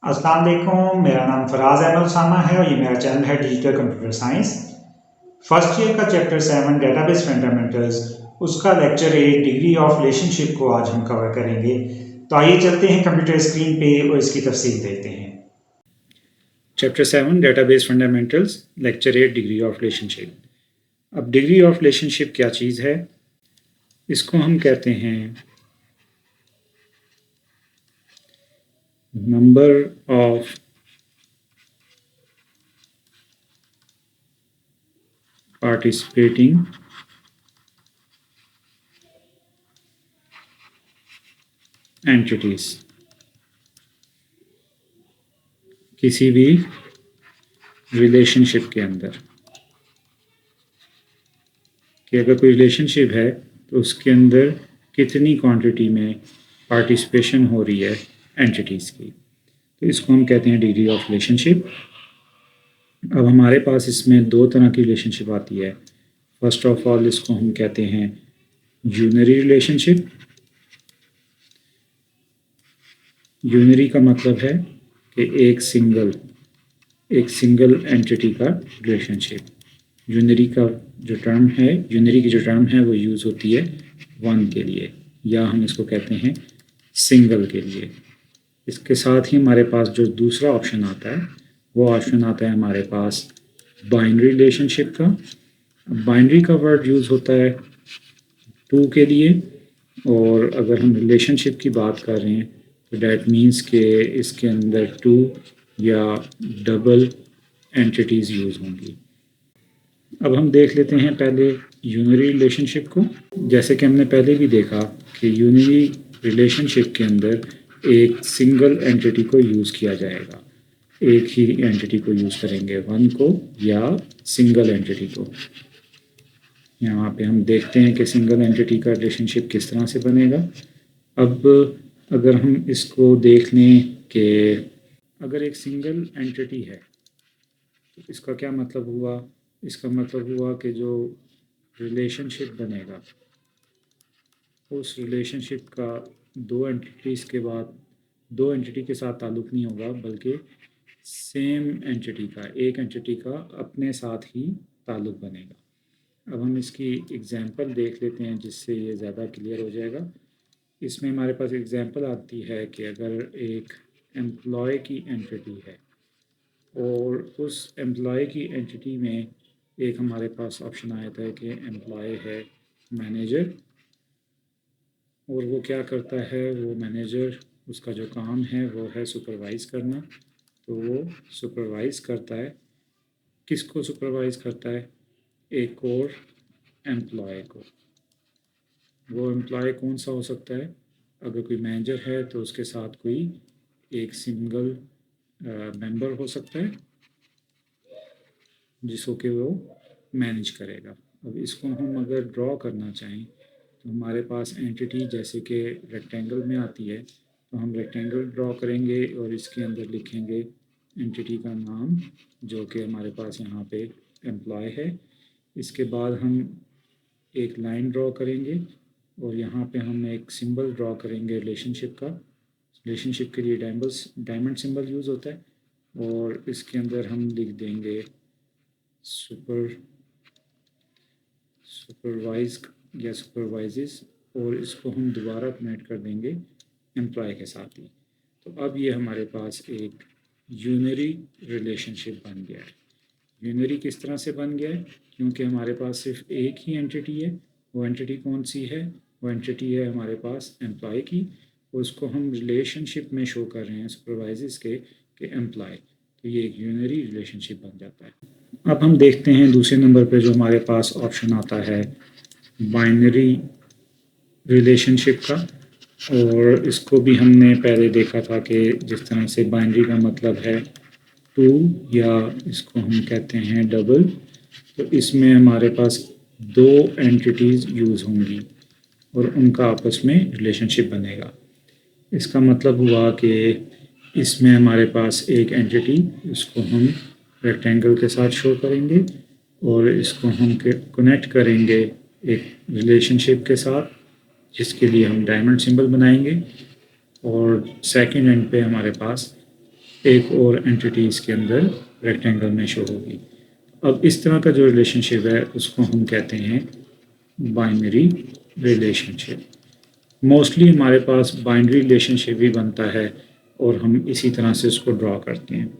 अस्सलाम वालेकुम, मेरा नाम फराज अहमद उसामा है और ये मेरा चैनल है digital computer science. First year का चैप्टर 7 डेटाबेस फंडामेंटल्स, उसका लेक्चर 8 डिग्री ऑफ रिलेशनशिप को आज हम कवर करेंगे। तो आइए चलते हैं कंप्यूटर स्क्रीन पे और इसकी तफसील देखते हैं। Chapter 7 database fundamentals, lecture 8 degree of relationship. अब डिग्री ऑफ रिलेशनशिप क्या चीज़ है? इसको हम कहते हैं नंबर ऑफ participating entities किसी भी रिलेशनशिप के अंदर, कि अगर कोई रिलेशनशिप है तो उसके अंदर कितनी क्वांटिटी में पार्टिसिपेशन हो रही है एंटिटीज़ की, तो इसको हम कहते हैं डिग्री ऑफ रिलेशनशिप। अब हमारे पास इसमें दो तरह की रिलेशनशिप आती है। फर्स्ट ऑफ ऑल इसको हम कहते हैं यूनरी रिलेशनशिप। यूनरी का मतलब है कि एक सिंगल एंटिटी का रिलेशनशिप। यूनरी की जो टर्म है वो यूज़ होती है वन के लिए, या हम इसको कहते हैं सिंगल के लिए। इसके साथ ही हमारे पास जो दूसरा ऑप्शन आता है वो ऑप्शन आता है हमारे पास बाइनरी रिलेशनशिप का। बाइनरी का वर्ड यूज़ होता है टू के लिए, और अगर हम रिलेशनशिप की बात कर रहे हैं तो डैट मीन्स के इसके अंदर टू या डबल एंटिटीज़ यूज़ होंगी। अब हम देख लेते हैं पहले यूनरी रिलेशनशिप को। जैसे कि हमने पहले भी देखा कि यूनरी रिलेशनशिप के अंदर एक सिंगल एंटिटी को यूज़ किया जाएगा, एक ही एंटिटी को यूज़ करेंगे, वन को या सिंगल एंटिटी को। यहाँ पे हम देखते हैं कि सिंगल एंटिटी का रिलेशनशिप किस तरह से बनेगा। अब अगर हम इसको देख लें कि अगर एक सिंगल एंटिटी है तो इसका क्या मतलब हुआ? इसका मतलब हुआ कि जो रिलेशनशिप बनेगा उस रिलेशनशिप का दो एंटिटी के साथ ताल्लुक़ नहीं होगा, बल्कि सेम एंटिटी का, एक एंटिटी का अपने साथ ही ताल्लुक़ बनेगा। अब हम इसकी एग्जांपल देख लेते हैं जिससे ये ज़्यादा क्लियर हो जाएगा। इसमें हमारे पास एग्जांपल आती है कि अगर एक एम्प्लॉय की एंटिटी है और उस एम्प्लॉय की एंटिटी में एक हमारे पास ऑप्शन आया था कि एम्प्लॉय है मैनेजर, और वो क्या करता है, वो मैनेजर, उसका जो काम है वो है सुपरवाइज़ करना। तो वो सुपरवाइज़ करता है, किसको सुपरवाइज़ करता है? एक और एम्प्लॉय को। वो एम्प्लॉय कौन सा हो सकता है? अगर कोई मैनेजर है तो उसके साथ कोई एक सिंगल मेंबर हो सकता है जिसको कि वो मैनेज करेगा। अब इसको हम अगर ड्रॉ करना चाहें तो हमारे पास एंटिटी जैसे कि रेक्टेंगल में आती है, तो हम रेक्टेंगल ड्रॉ करेंगे और इसके अंदर लिखेंगे एंटिटी का नाम, जो कि हमारे पास यहाँ पे एम्प्लॉय है। इसके बाद हम एक लाइन ड्रॉ करेंगे और यहाँ पे हम एक सिंबल ड्रॉ करेंगे रिलेशनशिप का। रिलेशनशिप के लिए डायमंड सिंबल यूज़ होता है, और इसके अंदर हम लिख देंगे सुपरवाइज या सुपरवाइजेस, और इसको हम दोबारा कनेक्ट कर देंगे एम्प्लॉय के साथ ही। तो अब ये हमारे पास एक यूनरी रिलेशनशिप बन गया है। यूनरी किस तरह से बन गया है? क्योंकि हमारे पास सिर्फ एक ही एंटिटी है। वो एंटिटी कौन सी है? वो एंटिटी है हमारे पास एम्प्लॉय की, और उसको हम रिलेशनशिप में शो कर रहे हैं सुपरवाइजर्स के एम्प्लॉय। तो ये एक यूनरी रिलेशनशिप बन जाता है। अब हम देखते हैं दूसरे नंबर पे जो हमारे पास ऑप्शन आता है बाइनरी रिलेशनशिप का, और इसको भी हमने पहले देखा था कि जिस तरह से बाइनरी का मतलब है टू, या इसको हम कहते हैं डबल। तो इसमें हमारे पास दो एंटिटीज़ यूज़ होंगी और उनका आपस में रिलेशनशिप बनेगा। इसका मतलब हुआ कि इसमें हमारे पास एक एंटिटी, इसको हम रेक्टेंगल के साथ शो करेंगे और इसको हम कनेक्ट करेंगे एक रिलेशनशिप के साथ, जिसके लिए हम डायमंड सिंबल बनाएंगे। और सेकंड एंड पे हमारे पास एक और एंटिटीज़ के अंदर रेक्टेंगल में शो होगी। अब इस तरह का जो रिलेशनशिप है उसको हम कहते हैं बाइनरी रिलेशनशिप। मोस्टली हमारे पास बाइनरी रिलेशनशिप भी बनता है और हम इसी तरह से उसको ड्रॉ करते हैं।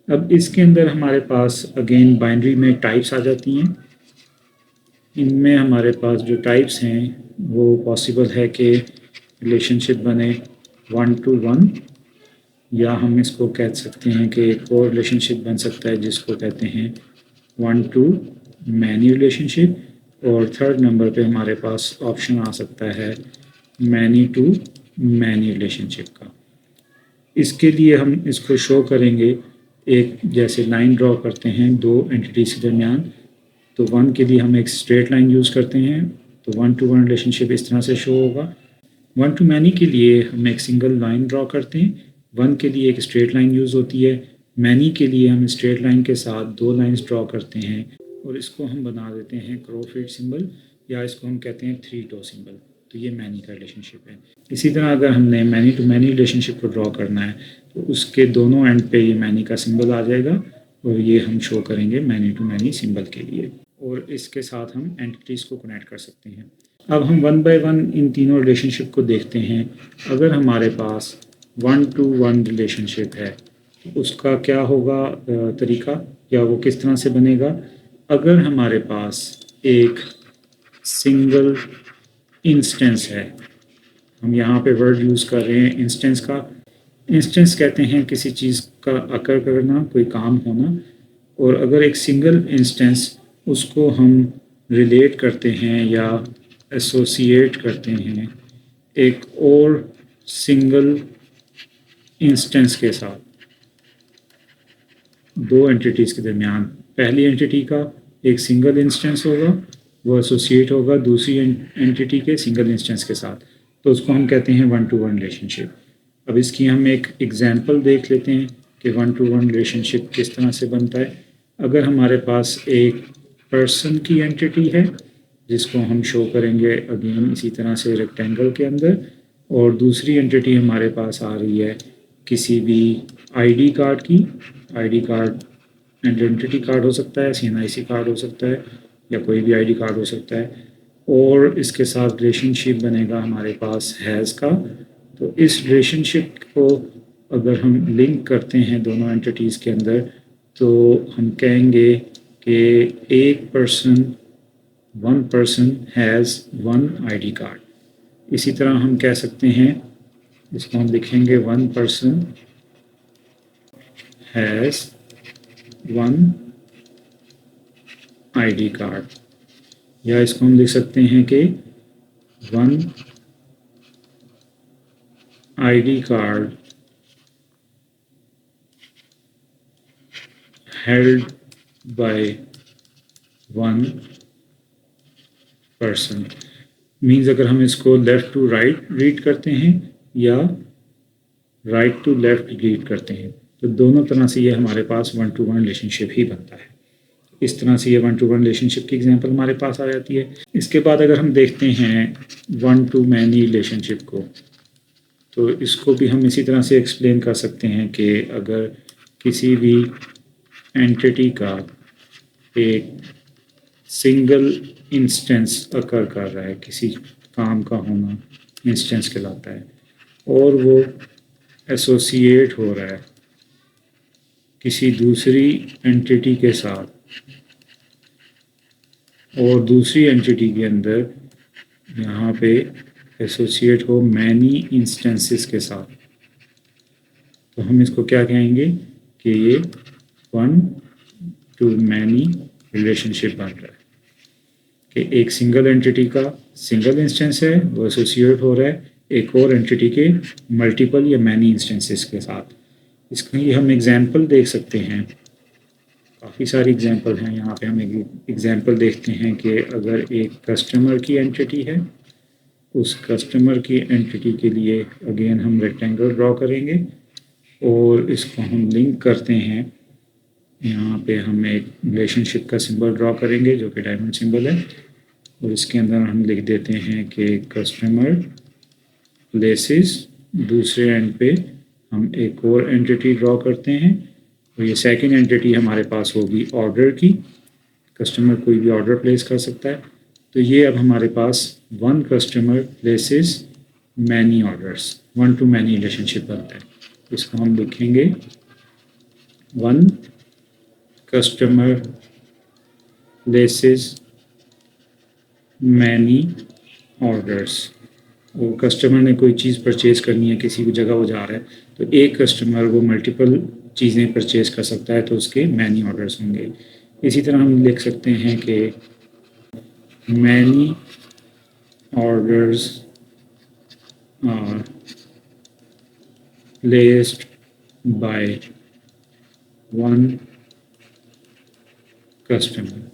अब इसके अंदर हमारे पास अगेन बाइनरी में टाइप्स आ जाती हैं। इनमें हमारे पास जो टाइप्स हैं वो पॉसिबल है कि रिलेशनशिप बने 1 to 1, या हम इसको कह सकते हैं कि एक और रिलेशनशिप बन सकता है जिसको कहते हैं 1 to मैनी रिलेशनशिप, और थर्ड नंबर पे हमारे पास ऑप्शन आ सकता है मैनी टू मैनी रिलेशनशिप का। इसके लिए हम इसको शो करेंगे एक जैसे लाइन ड्रॉ करते हैं दो एंटिटीज़ के दरमियान। तो 1 के लिए हम एक स्ट्रेट लाइन यूज़ करते हैं, तो 1 to 1 रिलेशनशिप इस तरह से शो होगा। 1 to मैनी के लिए हम एक सिंगल लाइन ड्रॉ करते हैं, 1 के लिए एक स्ट्रेट लाइन यूज़ होती है, मैनी के लिए हम स्ट्रेट लाइन के साथ दो लाइंस ड्रॉ करते हैं और इसको हम बना देते हैं क्रोफिट सिंबल, या इसको हम कहते हैं 3 टो सिंबल। तो ये मैनी का रिलेशनशिप है। इसी तरह अगर हमने मैनी टू मैनी रिलेशनशिप को ड्रॉ करना है तो उसके दोनों एंड पे ये मैनी का सिंबल आ जाएगा और ये हम शो करेंगे मैनी टू मैनी सिंबल के लिए, और इसके साथ हम एंटिटीज़ को कनेक्ट कर सकते हैं। अब हम 1 by 1 इन तीनों रिलेशनशिप को देखते हैं। अगर हमारे पास 1 to 1 रिलेशनशिप है तो उसका क्या होगा तरीका, या वो किस तरह से बनेगा। अगर हमारे पास एक सिंगल इंस्टेंस है, हम यहाँ पे वर्ड यूज़ कर रहे हैं इंस्टेंस का। इंस्टेंस कहते हैं किसी चीज़ का अकर करना, कोई काम होना, और अगर एक सिंगल इंस्टेंस उसको हम रिलेट करते हैं या एसोसिएट करते हैं एक और सिंगल इंस्टेंस के साथ, दो एंटिटीज़ के दरमियान पहली एंटिटी का एक सिंगल इंस्टेंस होगा, वो एसोसिएट होगा दूसरी एंटिटी के सिंगल इंस्टेंस के साथ, तो उसको हम कहते हैं 1 to 1 रिलेशनशिप। अब इसकी हम एक एग्जांपल देख लेते हैं कि 1 to 1 रिलेशनशिप किस तरह से बनता है। अगर हमारे पास एक पर्सन की एंटिटी है जिसको हम शो करेंगे अगेन इसी तरह से रेक्टेंगल के अंदर, और दूसरी एंटिटी हमारे पास आ रही है किसी भी आईडी कार्ड की। आईडी कार्ड आइडेंटिटी कार्ड हो सकता है, CNIC कार्ड हो सकता है, या कोई भी आईडी कार्ड हो सकता है, और इसके साथ रिलेशनशिप बनेगा हमारे पास हैज़ का। तो इस रिलेशनशिप को अगर हम लिंक करते हैं दोनों एंटिटीज़ के अंदर तो हम कहेंगे कि one person has one ID card. इसी तरह हम कह सकते हैं, इसको हम लिखेंगे 1 person हैज़ 1 आईडी कार्ड, या इसको हम लिख सकते हैं कि 1 ID card held by 1 person। Means अगर हम इसको लेफ़्ट टू राइट रीड करते हैं या राइट टू लेफ़्ट रीड करते हैं तो दोनों तरह से ये हमारे पास 1 to 1 रिलेशनशिप ही बनता है। इस तरह से ये 1 to 1 रिलेशनशिप की एग्जांपल हमारे पास आ जाती है। इसके बाद अगर हम देखते हैं 1 to मैनी रिलेशनशिप को, तो इसको भी हम इसी तरह से एक्सप्लेन कर सकते हैं कि अगर किसी भी एंटिटी का एक सिंगल इंस्टेंस अकर कर रहा है, किसी काम का होना इंस्टेंस कहलाता है, और वो एसोसिएट हो रहा है किसी दूसरी एंटिटी के साथ, और दूसरी एंटिटी के अंदर यहाँ पे एसोसिएट हो मैनी इंस्टेंसेस के साथ, तो हम इसको क्या कहेंगे कि ये 1 to मैनी रिलेशनशिप बन रहा है कि एक सिंगल एंटिटी का सिंगल इंस्टेंस है वो एसोसिएट हो रहा है एक और एंटिटी के मल्टीपल या मैनी इंस्टेंसेस के साथ। इसका ये हम एग्जांपल देख सकते हैं, काफ़ी सारी एग्जांपल हैं। यहाँ पे हम एक एग्जांपल देखते हैं कि अगर एक कस्टमर की एंटिटी है, उस कस्टमर की एंटिटी के लिए अगेन हम रेक्टेंगल ड्रॉ करेंगे और इसको हम लिंक करते हैं। यहाँ पे हम एक रिलेशनशिप का सिंबल ड्रॉ करेंगे जो कि डायमंड सिंबल है, और इसके अंदर हम लिख देते हैं कि कस्टमर प्लेसेस, दूसरे एंड पे हम एक और एंटिटी ड्रॉ करते हैं और ये सेकंड एंटिटी हमारे पास होगी ऑर्डर की। कस्टमर कोई भी ऑर्डर प्लेस कर सकता है। तो ये अब हमारे पास one customer places many orders, one to many relationship बनता है। इसको हम लिखेंगे one customer places many orders. और कस्टमर ने कोई चीज़ परचेज़ करनी है, किसी भी जगह वो जा रहा है, तो एक कस्टमर वो मल्टीपल चीज़ें परचेज़ कर सकता है, तो उसके मैनी ऑर्डर्स होंगे। इसी तरह हम लिख सकते हैं कि many orders are placed by one customer.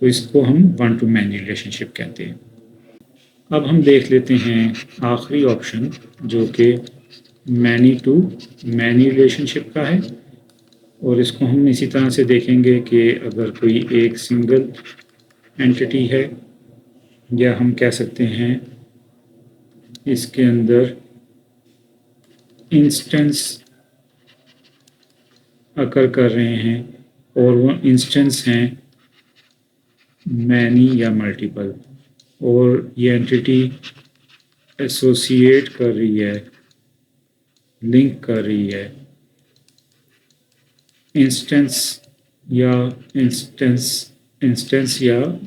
तो इसको हम वन टू मैनी रिलेशनशिप कहते हैं। अब हम देख लेते हैं आखिरी ऑप्शन जो कि मैनी टू मैनी रिलेशनशिप का है। और इसको हम इसी तरह से देखेंगे कि अगर कोई एक सिंगल एंटिटी है, या हम कह सकते हैं इसके अंदर इंस्टेंस अकर कर रहे हैं और वो इंस्टेंस हैं मैनी या मल्टीपल, और ये एंटिटी एसोसिएट कर रही है, लिंक कर रही है इंस्टेंस या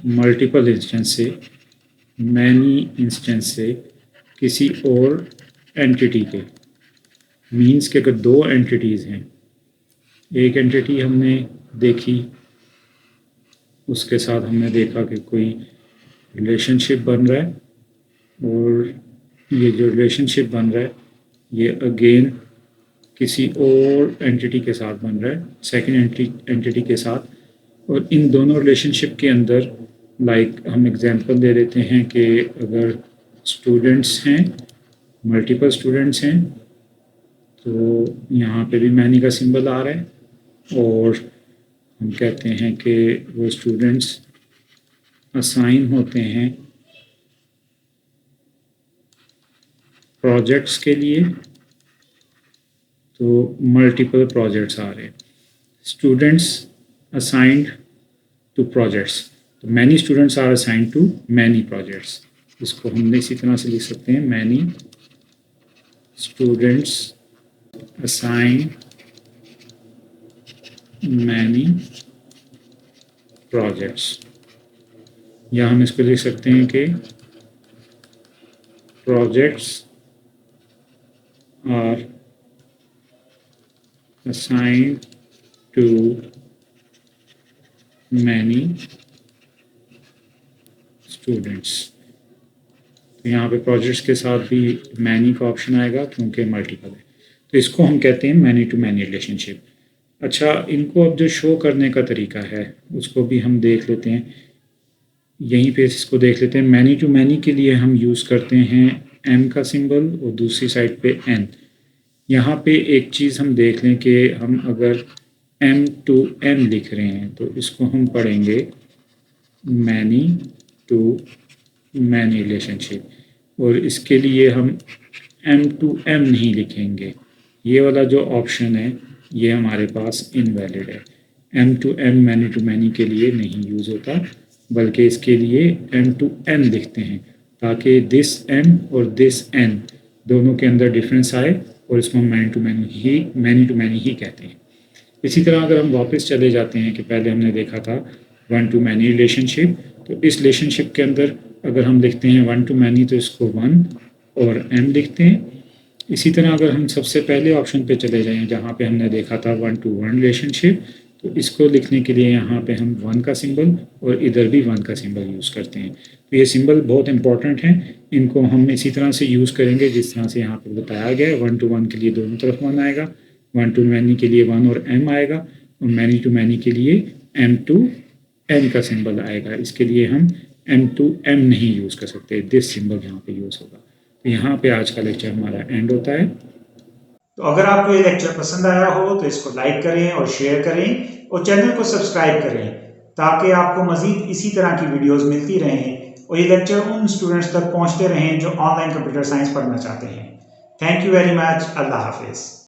मल्टीपल इंस्टेंस से, मैनी इंस्टेंस से किसी और एंटिटी के। मीन्स कि अगर दो एंटिटीज़ हैं, एक एंटिटी हमने देखी, उसके साथ हमने देखा कि कोई रिलेशनशिप बन रहा है, और ये जो रिलेशनशिप बन रहा है ये अगेन किसी और एंटिटी के साथ बन रहा है, सेकंड एंटिटी के साथ। और इन दोनों रिलेशनशिप के अंदर हम एग्जांपल दे देते हैं कि अगर स्टूडेंट्स हैं, मल्टीपल स्टूडेंट्स हैं, तो यहाँ पे भी मैनी का सिंबल आ रहा है, और हम कहते हैं कि वो स्टूडेंट्स असाइन होते हैं प्रोजेक्ट्स के लिए, तो मल्टीपल प्रोजेक्ट्स आ रहे हैं। स्टूडेंट्स असाइंड टू प्रोजेक्ट्स, तो many students are assigned to many projects. इसको हम इसी तरह से लिख सकते हैं, many students assign many projects. या हम इसको लिख सकते हैं कि projects are assigned to many students। तो यहाँ पे प्रोजेक्ट्स के साथ भी मैनी का ऑप्शन आएगा क्योंकि मल्टीपल है, तो इसको हम कहते हैं मैनी टू मैनी रिलेशनशिप। अच्छा, इनको अब जो शो करने का तरीका है उसको भी हम देख लेते हैं। यहीं पे इसको देख लेते हैं। मैनी टू मैनी के लिए हम यूज़ करते हैं एम का सिंबल और दूसरी साइड पे एन। यहाँ पे एक चीज़ हम देख लें कि हम अगर एम टू एन लिख रहे हैं तो इसको हम पढ़ेंगे मैनी टू मैनी रिलेशनशिप, और इसके लिए हम एम टू एम नहीं लिखेंगे। ये वाला जो ऑप्शन है ये हमारे पास इनवैलिड है। M to M many to many के लिए नहीं यूज़ होता, बल्कि इसके लिए एम टू एन लिखते हैं ताकि दिस एम और दिस एन दोनों के अंदर डिफरेंस आए, और इसको हम मैनी टू मैनी ही कहते हैं। इसी तरह अगर हम वापस चले जाते हैं कि पहले हमने देखा था वन टू मैनी रिलेशनशिप, तो इस रिलेशनशिप के अंदर अगर हम लिखते हैं वन टू मैनी तो इसको वन और एम लिखते हैं। इसी तरह अगर हम सबसे पहले ऑप्शन पे चले जाएं जहाँ पे हमने देखा था वन टू वन रिलेशनशिप, तो इसको लिखने के लिए यहाँ पे हम वन का सिंबल और इधर भी वन का सिंबल यूज़ करते हैं। तो ये सिंबल बहुत इंपॉर्टेंट हैं, इनको हम इसी तरह से यूज़ करेंगे जिस तरह से यहाँ पे बताया गया है। वन टू वन के लिए दोनों तरफ वन आएगा, वन टू मैनी के लिए वन और एम आएगा, और मैनी टू मैनी के लिए एम टू एन का सिंबल आएगा। इसके लिए हम एम टू एम नहीं यूज़ कर सकते, दिस सिंबल यहाँ पे यूज़ होगा। तो यहाँ पे आज का लेक्चर हमारा एंड होता है। तो अगर आपको ये लेक्चर पसंद आया हो तो इसको लाइक करें और शेयर करें, और चैनल को सब्सक्राइब करें ताकि आपको मजीद इसी तरह की वीडियोस मिलती रहें और ये लेक्चर उन स्टूडेंट्स तक पहुंचते रहें जो ऑनलाइन कंप्यूटर साइंस पढ़ना चाहते हैं। Thank you very much. अल्लाह हाफिज़।